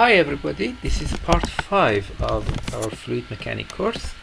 Hi everybody, this is part 5 of our fluid mechanics course.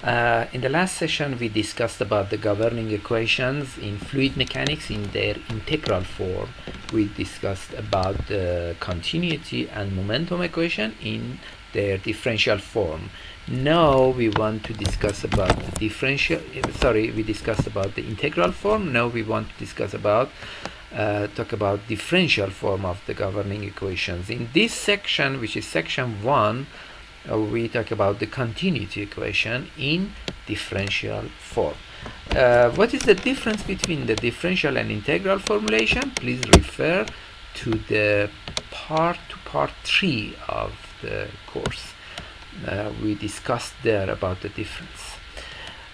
In the last session we discussed about the governing equations in fluid mechanics in their integral form. We discussed about the continuity and momentum equation in their differential form. Now we want to discuss about the we discussed about the integral form. Now we want to discuss about talk about differential form of the governing equations. In this section, which is section 1, we talk about the continuity equation in differential form. What is the difference between the differential and integral formulation? Please refer to the part 3 of the course. We discussed there about the difference.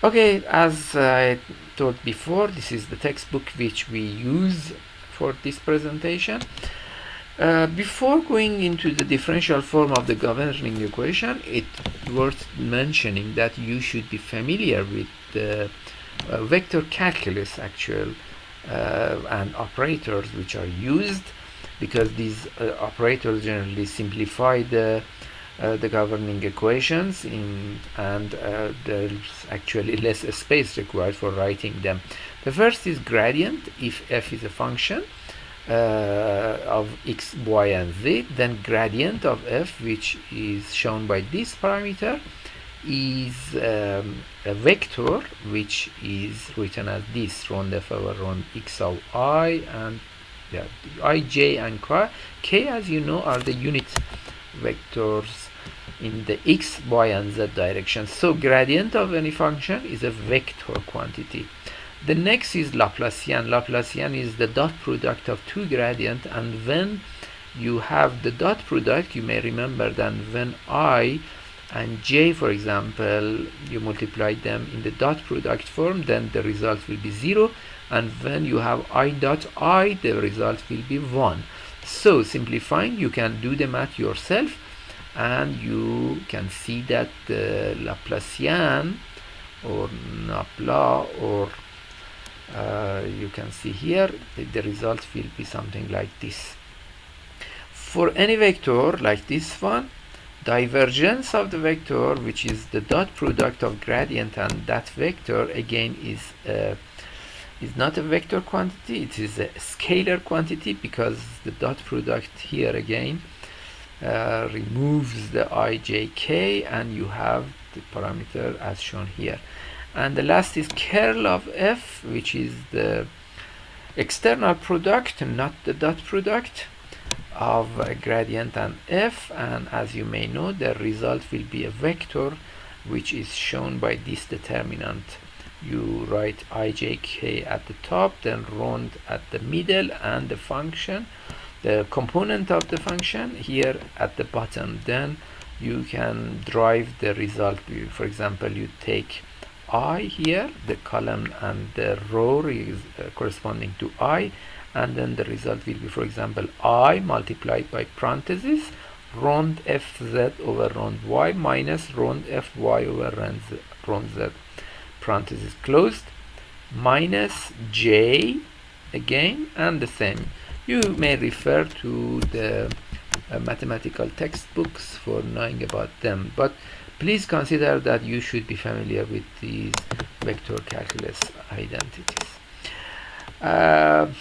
Okay, as I told before, this is the textbook which we use for this presentation. Before going into the differential form of the governing equation, it's worth mentioning that you should be familiar with the vector calculus and operators which are used, because these operators generally simplify the governing equations and there's actually less space required for writing them. The first is gradient. If f is a function of x, y, and z, then gradient of f, which is shown by this parameter, is a vector which is written as this: round f over round x of I, and I, j, and k, as you know, are the unit vectors in the x, y, and z direction. So gradient of any function is a vector quantity. The next is Laplacian. Laplacian is the dot product of two gradients, and when you have the dot product, you may remember that when I and j, for example, you multiply them in the dot product form, then the result will be 0, and when you have I dot I, the result will be 1. So simplifying, you can do the math yourself, and you can see that the Laplacian or Napla, or you can see here the result will be something like this. For any vector like this one, divergence of the vector, which is the dot product of gradient and that vector, again is not a vector quantity, it is a scalar quantity, because the dot product here again removes the ijk, and you have the parameter as shown here. And the last is curl of f, which is the external product, not the dot product, of a gradient and f, and as you may know, the result will be a vector which is shown by this determinant. You write ijk at the top, then round at the middle, and the function, the component of the function here at the bottom. Then you can drive the result. For example, you take I here, the column, and the row is corresponding to I, and then the result will be, for example, I multiplied by parenthesis round fz over round y minus round fy over round z, parenthesis closed, minus j again, and the same. You may refer to the mathematical textbooks for knowing about them, but please consider that you should be familiar with these vector calculus identities.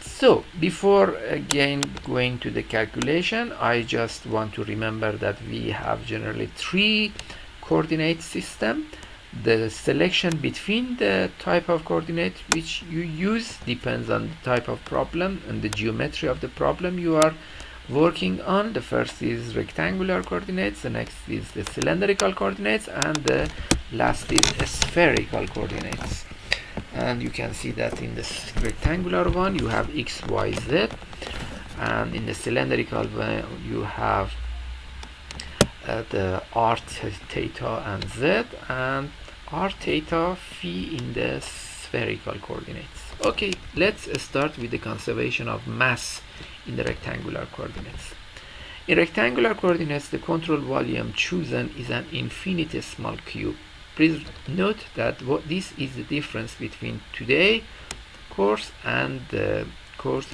So before again going to the calculation, I just want to remember that we have generally 3 coordinate system. The selection between the type of coordinate which you use depends on the type of problem and the geometry of the problem you are working on. The first is rectangular coordinates, the next is the cylindrical coordinates, and the last is spherical coordinates. And you can see that in the rectangular one you have x, y, z, and in the cylindrical one you have the r, theta, and z, and r, theta, phi in the spherical coordinates. Okay, let's start with the conservation of mass in the rectangular coordinates. In rectangular coordinates, the control volume chosen is an infinitesimal cube. Please note that this is the difference between today's course and the course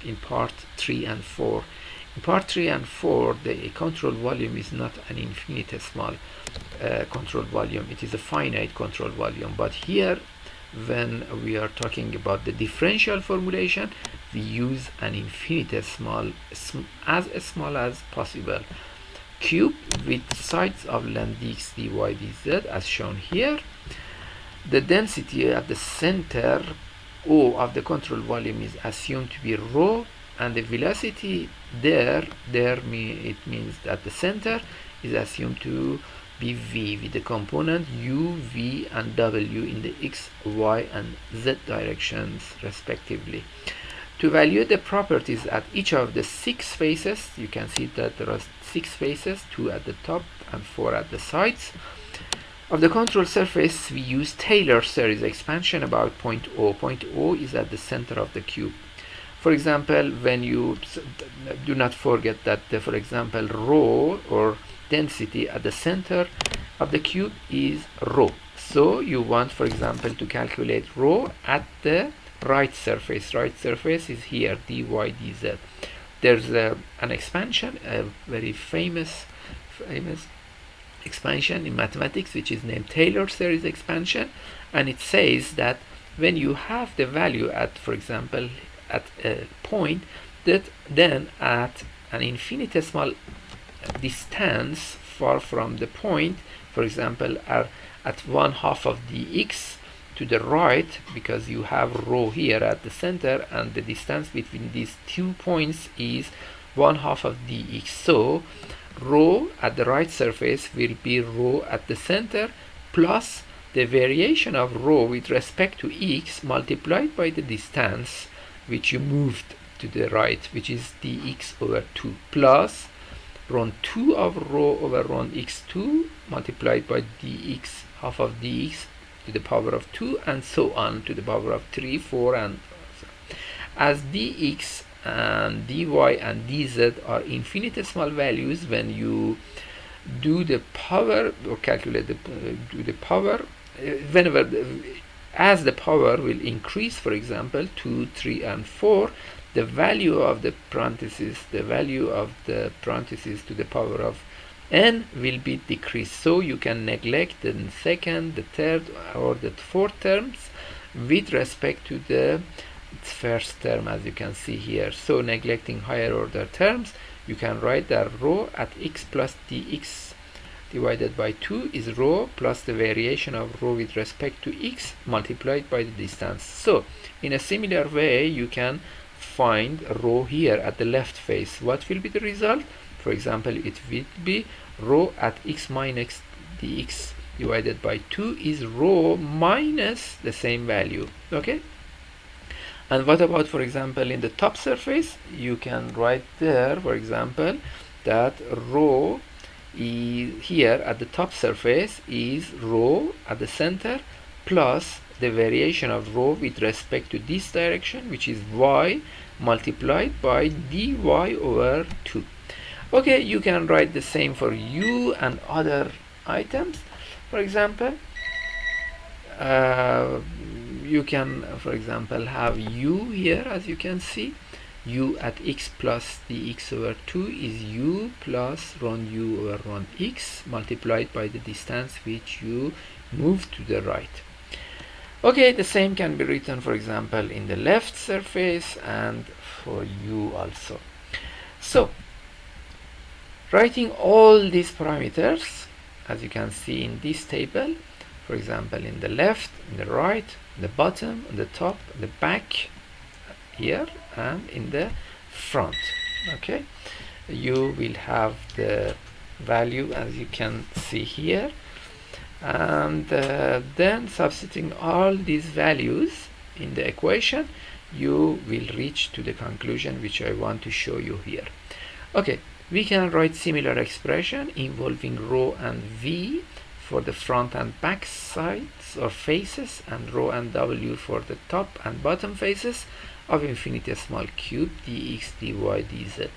in part 3 and 4. In part 3 and 4, the control volume is not an infinitesimal control volume, it is a finite control volume. But here, when we are talking about the differential formulation, we use an infinitesimal, as small as possible, cube with sides of length dx, dy, dz as shown here. The density at the center O of the control volume is assumed to be rho, and the velocity it means that the center is assumed to be v with the component u, v and w in the x, y and z directions respectively. To evaluate the properties at each of the 6 faces, you can see that there are 6 faces, 2 at the top and 4 at the sides of the control surface. We use Taylor series expansion about point O. Point O is at the center of the cube. For example, when you do not forget that for example, rho or density at the center of the cube is rho. So you want, for example, to calculate rho at the right surface. Right surface is here, dy, dz. There's an expansion, a very famous expansion in mathematics, which is named Taylor series expansion, and it says that when you have the value at, for example, at a point, that then at an infinitesimal distance far from the point, for example, at 1/2 of dx to the right, because you have rho here at the center and the distance between these 2 points is 1/2 of dx. So rho at the right surface will be rho at the center plus the variation of rho with respect to x multiplied by the distance which you moved to the right, which is dx over 2, plus rho 2 of rho over rho x2 multiplied by dx, half of dx to the power of 2, and so on to the power of 3, 4, and so on. As dx and dy and dz are infinitesimal values, when you do the power or calculate do the power, whenever as the power will increase, for example 2, 3 and 4, the value of the parentheses to the power of n will be decreased. So you can neglect the second, the third or the fourth terms with respect to the first term, as you can see here. So neglecting higher order terms, you can write that rho at x plus dx divided by 2 is rho plus the variation of rho with respect to x multiplied by the distance. So in a similar way, you can find rho here at the left face. What will be the result? For example, it will be rho at x minus dx divided by 2 is rho minus the same value. Okay. And what about, for example, in the top surface? You can write there, for example, that rho is here at the top surface is rho at the center plus the variation of rho with respect to this direction, which is y multiplied by dy over 2. Okay, you can write the same for u and other items. For example, you can, for example, have u here, as you can see. U at x plus dx over 2 is u plus rho u over rho x multiplied by the distance which you move to the right. Okay, the same can be written, for example, in the left surface and for u also. So, writing all these parameters, as you can see in this table, for example, in the left, in the right, the bottom, the top, the back here, and in the front. Okay, you will have the value as you can see here, and then substituting all these values in the equation, you will reach to the conclusion which I want to show you here. Okay, we can write similar expression involving rho and v for the front and back sides or faces, and rho and w for the top and bottom faces of infinitesimal cube dx, dy, dz.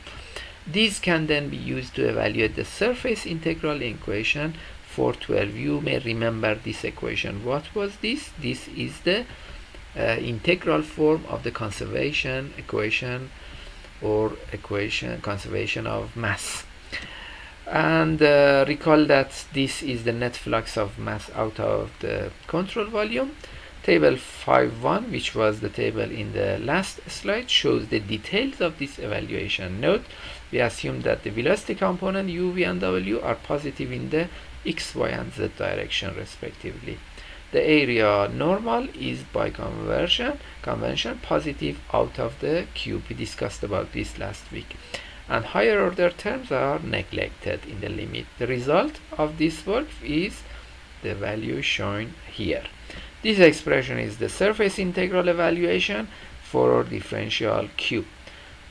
These can then be used to evaluate the surface integral equation for 12. You may remember this equation. What was this? This is the integral form of the conservation equation or equation conservation of mass. And recall that this is the net flux of mass out of the control volume. Table 5.1, which was the table in the last slide, shows the details of this evaluation. Note, we assume that the velocity component u, v, and w are positive in the x, y, and z direction respectively. The area normal is by convention positive out of the cube. We discussed about this last week. And higher order terms are neglected in the limit. The result of this work is the value shown here. This expression is the surface integral evaluation for our differential cube.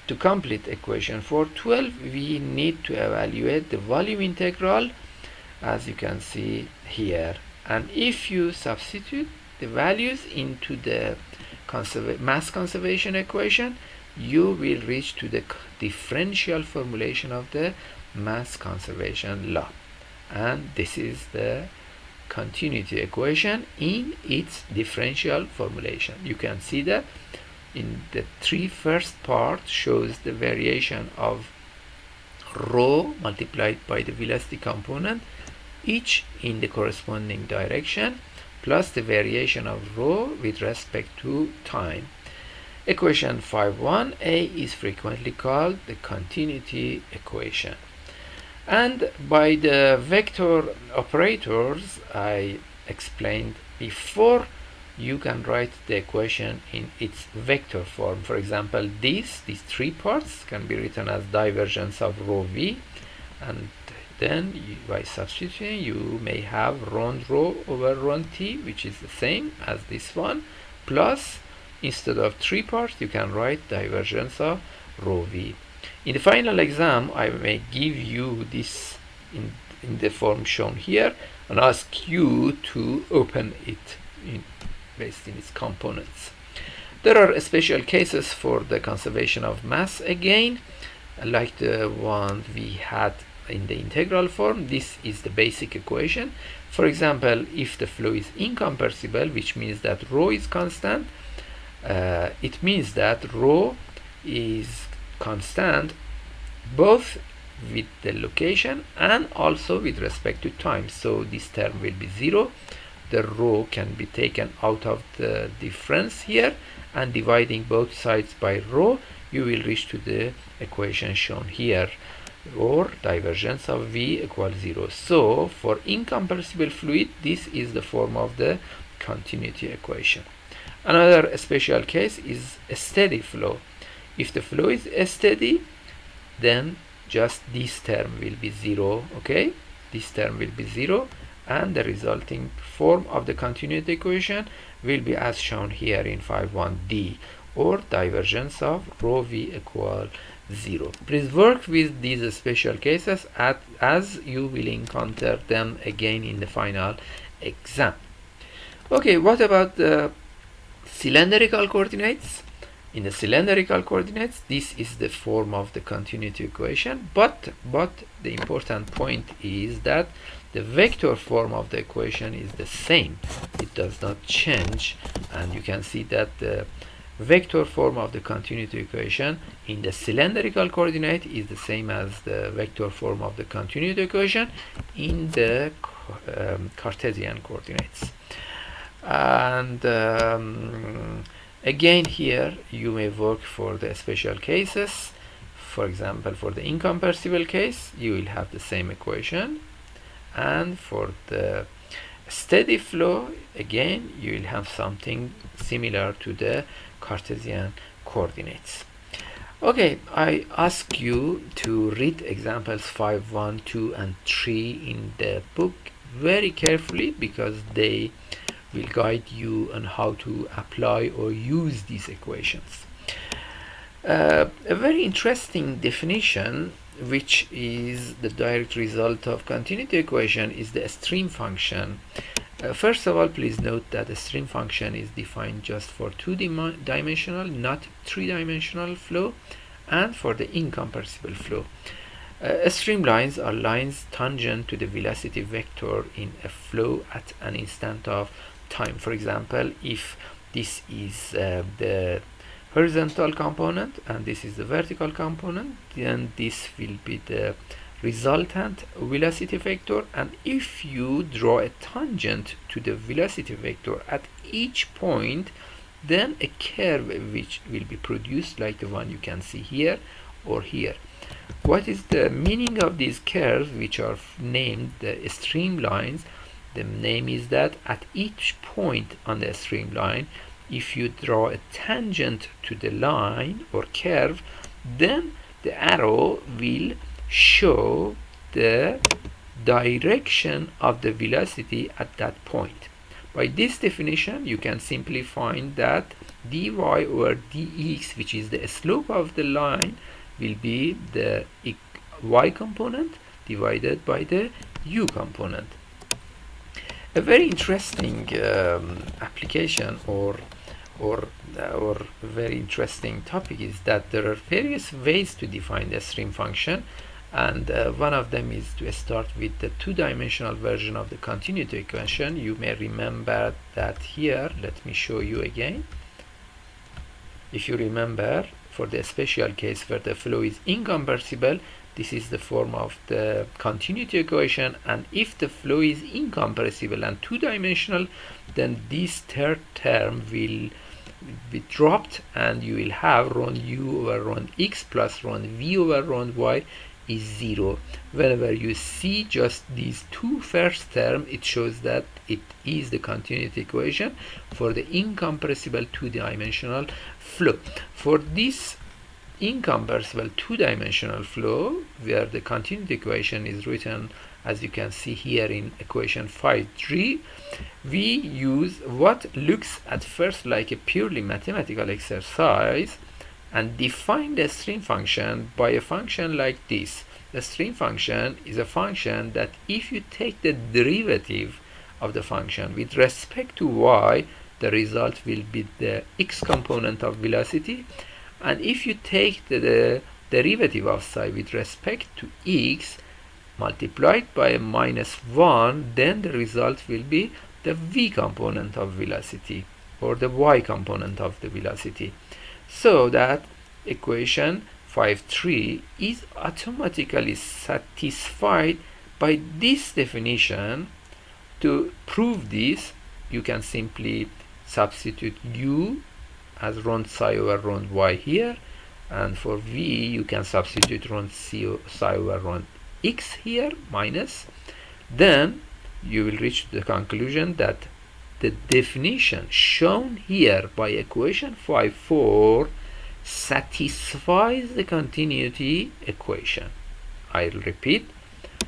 To complete equation 412, we need to evaluate the volume integral, as you can see here. And if you substitute the values into the mass conservation equation, you will reach to the differential formulation of the mass conservation law. And this is the continuity equation in its differential formulation. You can see that in the first part shows the variation of rho multiplied by the velocity component, each in the corresponding direction, plus the variation of rho with respect to time. Equation 5.1a is frequently called the continuity equation. And by the vector operators I explained before, you can write the equation in its vector form. For example, these three parts can be written as divergence of rho v, and then by substituting you may have round rho over round t, which is the same as this one, plus instead of three parts you can write divergence of rho v. In the final exam I may give you this in the form shown here and ask you to open it based in its components. There are special cases for the conservation of mass again, like the one we had in the integral form. This is the basic equation. For example, if the flow is incompressible, which means that rho is constant, it means that rho is constant both with the location and also with respect to time. So this term will be 0. The rho can be taken out of the difference here, and dividing both sides by rho, you will reach to the equation shown here, or divergence of v equals 0. So for incompressible fluid, this is the form of the continuity equation. Another special case is a steady flow. If the flow is steady, then just this term will be 0. Okay, this term will be 0, and the resulting form of the continuity equation will be as shown here in 5.1d, or divergence of rho v equal 0. Please work with these special cases as you will encounter them again in the final exam. Okay, what about the cylindrical coordinates? In the cylindrical coordinates, this is the form of the continuity equation, but the important point is that the vector form of the equation is the same. It does not change, and you can see that the vector form of the continuity equation in the cylindrical coordinate is the same as the vector form of the continuity equation in the Cartesian coordinates. And again here you may work for the special cases. For example, for the incompressible case you will have the same equation, and for the steady flow again you will have something similar to the Cartesian coordinates. Okay, I ask you to read examples 5, 1, 2 and 3 in the book very carefully, because they will guide you on how to apply or use these equations. A very interesting definition, which is the direct result of continuity equation, is the stream function. First of all, please note that the stream function is defined just for two-dimensional, not three-dimensional flow, and for the incompressible flow. Streamlines are lines tangent to the velocity vector in a flow at an instant of time. For example, if this is the horizontal component and this is the vertical component, then this will be the resultant velocity vector, and if you draw a tangent to the velocity vector at each point, then a curve which will be produced like the one you can see here or here. What is the meaning of these curves which are named the streamlines? The name is that at each point on the streamline, if you draw a tangent to the line or curve, then the arrow will show the direction of the velocity at that point. By this definition, you can simply find that dy over dx, which is the slope of the line, will be the y component divided by the u component. A very interesting application or very interesting topic is that there are various ways to define the stream function, and one of them is to start with the two-dimensional version of the continuity equation. You may remember that here. Let me show you again. If you remember, for the special case where the flow is incompressible, this is the form of the continuity equation, and if the flow is incompressible and two-dimensional, then this third term will be dropped and you will have rho u over rho x plus rho v over rho y is 0. Whenever you see just these two first terms, it shows that it is the continuity equation for the incompressible two-dimensional flow. For this incompressible two-dimensional flow, where the continuity equation is written as you can see here in equation 5.3, we use what looks at first like a purely mathematical exercise and define the stream function by a function like this. The stream function is a function that if you take the derivative of the function with respect to y, the result will be the x component of velocity, and if you take the derivative of psi with respect to x multiplied by -1, then the result will be the v component of velocity or the y component of the velocity. So that equation 5.3 is automatically satisfied by this definition. To prove this, you can simply substitute u as rho psi over rho y here, and for v you can substitute rho psi over rho x here minus. Then you will reach the conclusion that the definition shown here by equation 5.4 satisfies the continuity equation. I'll repeat,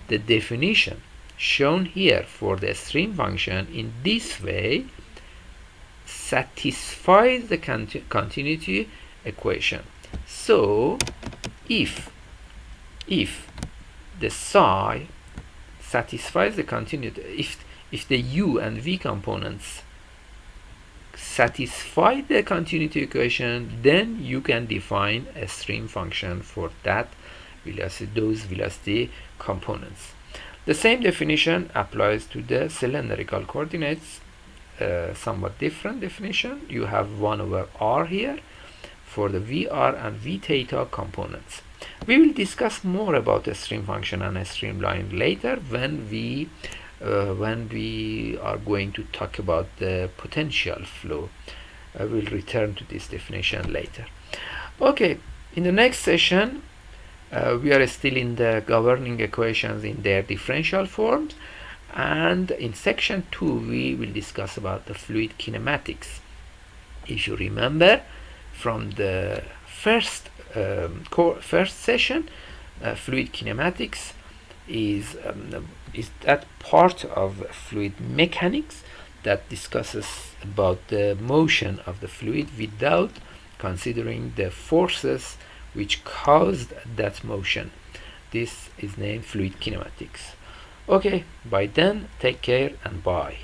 the definition shown here for the stream function in this way satisfies the continuity equation. So if the psi satisfies the continuity, if the u and v components satisfy the continuity equation, then you can define a stream function for that velocity, those velocity components. The same definition applies to the cylindrical coordinates. Somewhat different definition. You have 1 over r here for the vr and v theta components. We will discuss more about a stream function and a streamline later when we are going to talk about the potential flow. I will return to this definition later. Okay, in the next session we are still in the governing equations in their differential forms, and in section 2 we will discuss about the fluid kinematics. If you remember from the first session, fluid kinematics is that part of fluid mechanics that discusses about the motion of the fluid without considering the forces which caused that motion. This is named fluid kinematics. Okay, by then, take care and bye.